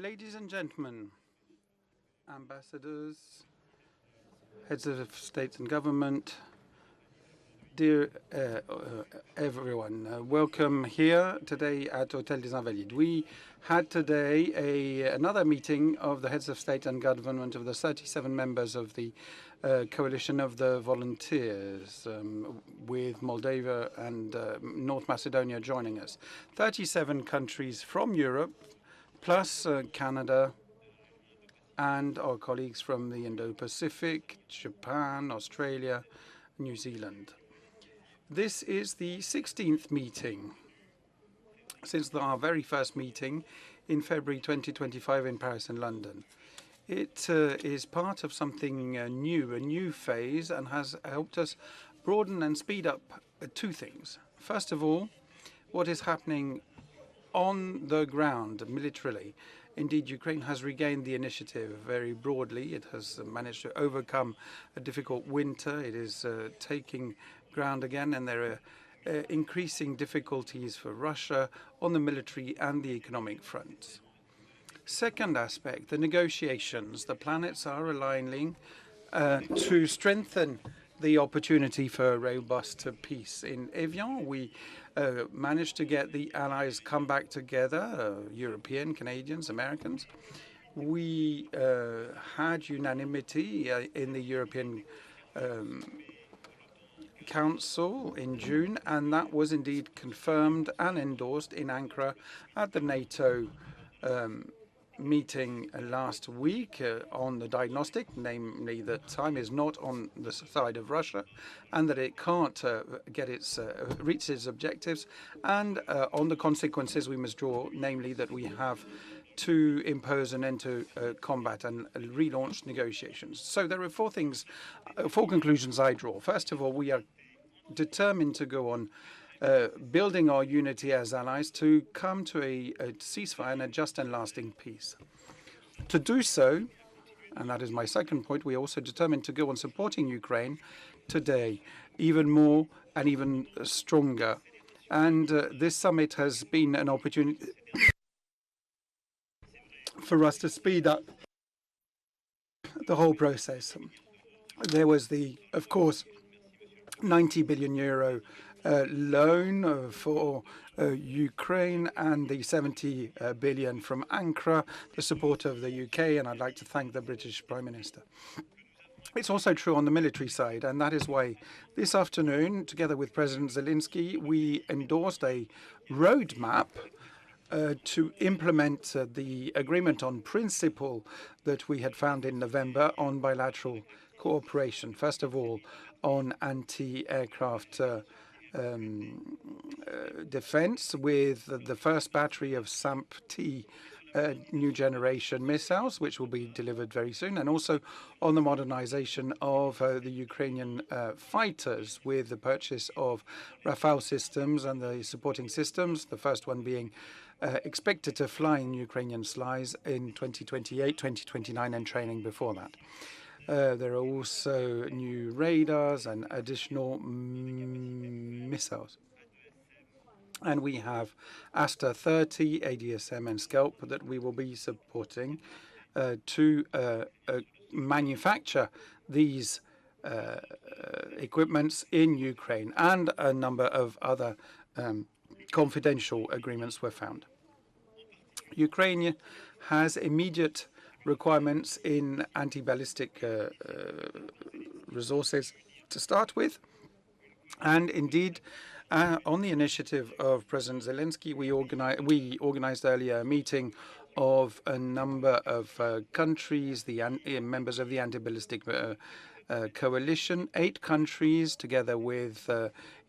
Ladies and gentlemen, ambassadors, heads of state and government, dear everyone, welcome here today at Hôtel des Invalides. We had today another meeting of the heads of state and government of the 37 members of the coalition of the volunteers, with Moldova and North Macedonia joining us. 37 countries from Europe, plus Canada and our colleagues from the Indo-Pacific, Japan, Australia, New Zealand. This is the 16th meeting since our very first meeting in February 2025 in Paris and London. It is part of something new, a new phase, and has helped us broaden and speed up two things. First of all, what is happening on the ground militarily. Indeed, Ukraine has regained the initiative very broadly. It has managed to overcome a difficult winter. It is taking ground again, and there are increasing difficulties for Russia on the military and the economic fronts. Second aspect, the negotiations. The planets are aligning to strengthen the opportunity for a robust peace. In Evian, we managed to get the allies come back together, European, Canadians, Americans. We had unanimity in the European Council in June, and that was indeed confirmed and endorsed in Ankara at the NATO meeting last week on the diagnostic, namely that time is not on the side of Russia and that it can't reach its objectives, and on the consequences we must draw, namely that we have to impose an end to combat and relaunch negotiations. So there are four conclusions I draw. First of all, we are determined to go on building our unity as allies to come to a ceasefire and a just and lasting peace. To do so, and that is my second point, we are also determined to go on supporting Ukraine today, even more and even stronger. And this summit has been an opportunity for us to speed up the whole process. There was of course, 90 billion euro loan for Ukraine and the 70 billion from Ankara, the support of the UK, and I'd like to thank the British Prime Minister. It's also true on the military side, and that is why this afternoon, together with President Zelensky, we endorsed a roadmap to implement the agreement on principle that we had found in November on bilateral cooperation. First of all, on anti-aircraft defense, with the first battery of SAMP new generation missiles, which will be delivered very soon, and also on the modernization of the Ukrainian fighters, with the purchase of Rafale systems and the supporting systems, the first one being expected to fly in Ukrainian skies in 2028, 2029, and training before that. There are also new radars and additional missiles. And we have Aster 30, ADSM, and SCALP that we will be supporting to manufacture these equipments in Ukraine, and a number of other confidential agreements were found. Ukraine has immediate requirements in anti-ballistic resources to start with, and indeed, on the initiative of President Zelensky, we organized earlier a meeting of a number of countries, the members of the Anti-Ballistic coalition, 8 countries together with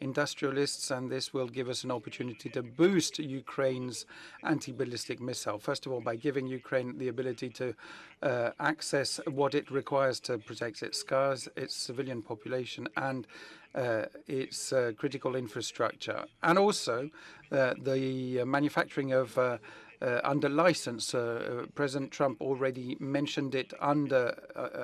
industrialists, and this will give us an opportunity to boost Ukraine's anti-ballistic missile. First of all, by giving Ukraine the ability to access what it requires to protect its skies, its civilian population, and its critical infrastructure, and also the manufacturing of under license. President Trump already mentioned it under,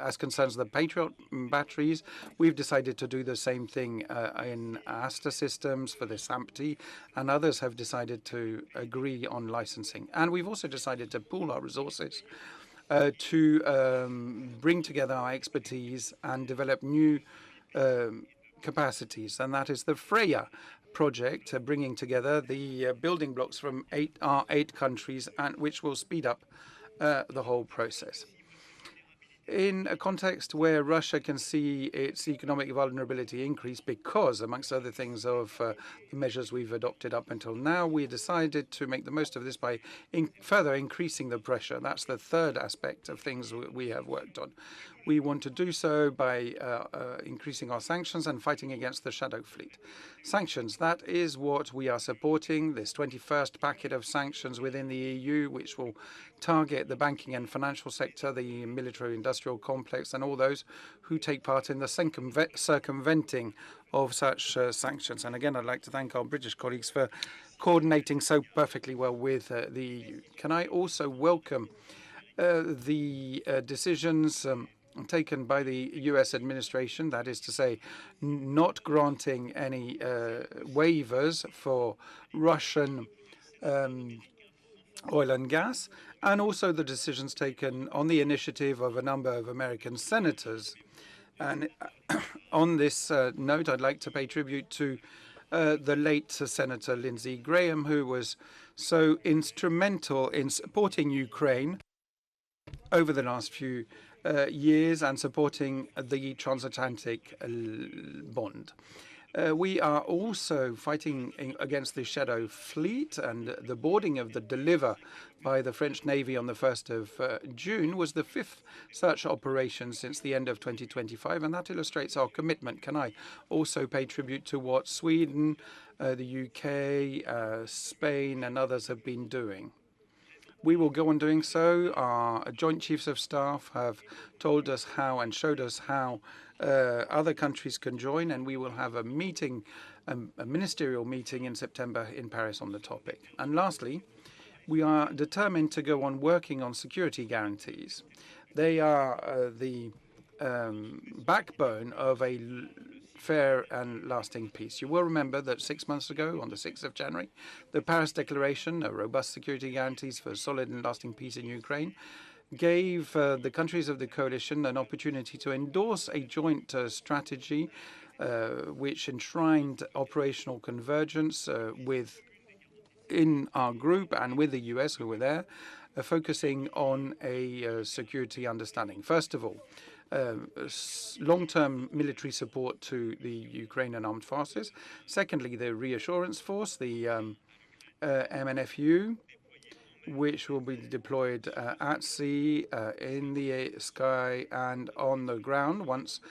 as concerns the Patriot batteries. We've decided to do the same thing in Aster systems for the SAMP, and others have decided to agree on licensing. And we've also decided to pool our resources to bring together our expertise and develop new capacities, and that is the FREYA project, bringing together the building blocks from our eight countries, and which will speed up the whole process. In a context where Russia can see its economic vulnerability increase because, amongst other things, of the measures we've adopted up until now, we decided to make the most of this by further increasing the pressure. That's the third aspect of things we have worked on. We want to do so by increasing our sanctions and fighting against the shadow fleet. Sanctions, that is what we are supporting, this 21st packet of sanctions within the EU, which will target the banking and financial sector, the military-industrial complex, and all those who take part in the circumventing of such sanctions. And again, I'd like to thank our British colleagues for coordinating so perfectly well with the EU. Can I also welcome the decisions taken by the U.S. administration, that is to say, not granting any waivers for Russian oil and gas, and also the decisions taken on the initiative of a number of American senators. And on this note, I'd like to pay tribute to the late Senator Lindsey Graham, who was so instrumental in supporting Ukraine over the last few years and supporting the transatlantic bond. We are also fighting against the shadow fleet, and the boarding of the Deliver by the French Navy on the 1st of June was the 5th such operation since the end of 2025, and that illustrates our commitment. Can I also pay tribute to what Sweden, the UK, Spain, and others have been doing? We will go on doing so. Our Joint Chiefs of Staff have told us how and showed us how other countries can join, and we will have a meeting, a ministerial meeting in September in Paris on the topic. And lastly, we are determined to go on working on security guarantees. They are the backbone of a fair and lasting peace. You will remember that 6 months ago, on the 6th of January, the Paris Declaration, robust security guarantees for solid and lasting peace in Ukraine, gave the countries of the coalition an opportunity to endorse a joint strategy which enshrined operational convergence in our group and with the US, who were there, focusing on a security understanding. First of all, long-term military support to the Ukrainian armed forces. Secondly, the reassurance force, the MNFU, which will be deployed at sea, in the sky, and on the ground once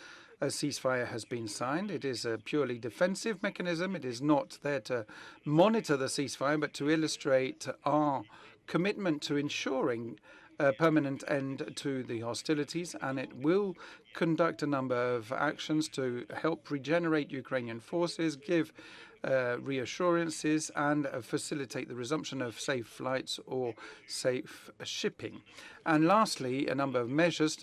a ceasefire has been signed. It is a purely defensive mechanism. It is not there to monitor the ceasefire, but to illustrate our commitment to ensuring a permanent end to the hostilities, and it will conduct a number of actions to help regenerate Ukrainian forces, give reassurances, and facilitate the resumption of safe flights or safe shipping. And lastly, a number of measures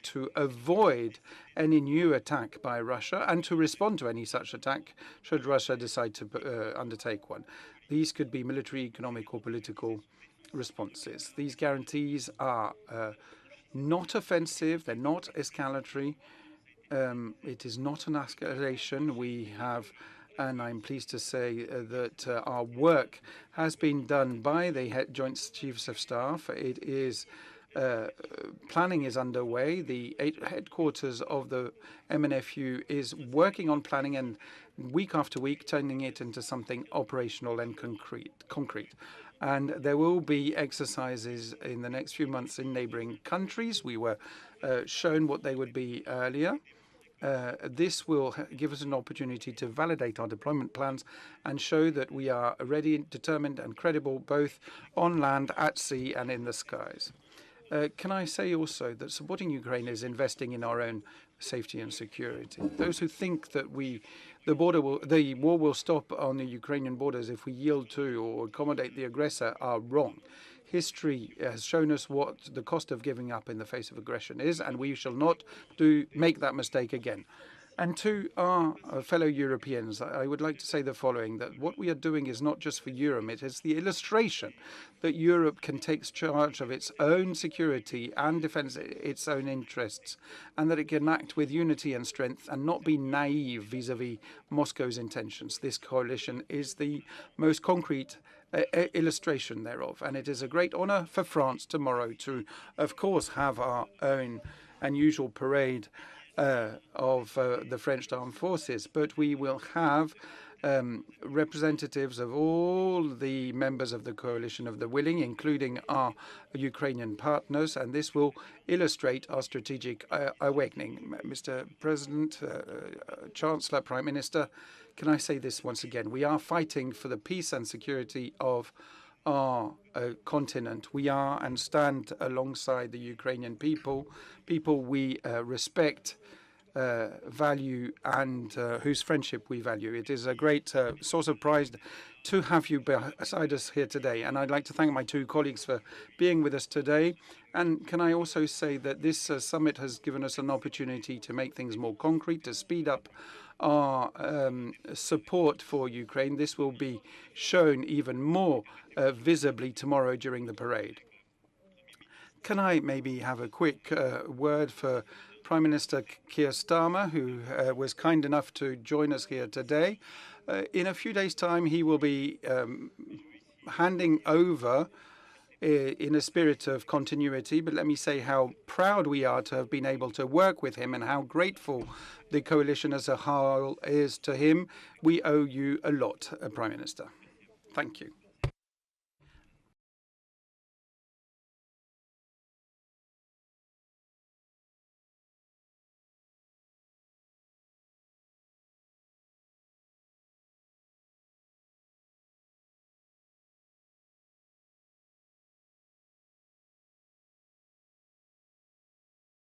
to avoid any new attack by Russia and to respond to any such attack should Russia decide to undertake one. These could be military, economic, or political responses. These guarantees are not offensive, they're not escalatory, it is not an escalation. We have, and I'm pleased to say that our work has been done by the Joint Chiefs of Staff. It is planning is underway. The headquarters of the MNFU is working on planning and week after week turning it into something operational and concrete. And there will be exercises in the next few months in neighboring countries. We were shown what they would be earlier. This will give us an opportunity to validate our deployment plans and show that we are ready, determined, and credible both on land, at sea, and in the skies. Can I say also that supporting Ukraine is investing in our own safety and security? Those who think that the war will stop on the Ukrainian borders if we yield to or accommodate the aggressor are wrong. History has shown us what the cost of giving up in the face of aggression is, and we shall not make that mistake again. And to our fellow Europeans, I would like to say the following, that what we are doing is not just for Europe, it is the illustration that Europe can take charge of its own security and defend its own interests, and that it can act with unity and strength and not be naive vis-à-vis Moscow's intentions. This coalition is the most concrete illustration thereof, and it is a great honor for France tomorrow to, of course, have our own unusual parade of the French armed forces, but we will have representatives of all the members of the coalition of the willing, including our Ukrainian partners, and this will illustrate our strategic awakening. Mr. President, Chancellor, Prime Minister, can I say this once again? We are fighting for the peace and security of our continent. We are and stand alongside the Ukrainian people we respect, value, and whose friendship we value. It is a great source of pride to have you beside us here today. And I'd like to thank my two colleagues for being with us today. And can I also say that this summit has given us an opportunity to make things more concrete, to speed up our support for Ukraine. This will be shown even more visibly tomorrow during the parade. Can I maybe have a quick word for Prime Minister Keir Starmer, who was kind enough to join us here today. In a few days' time, he will be handing over in a spirit of continuity, but let me say how proud we are to have been able to work with him and how grateful the coalition as a whole is to him. We owe you a lot, Prime Minister. Thank you.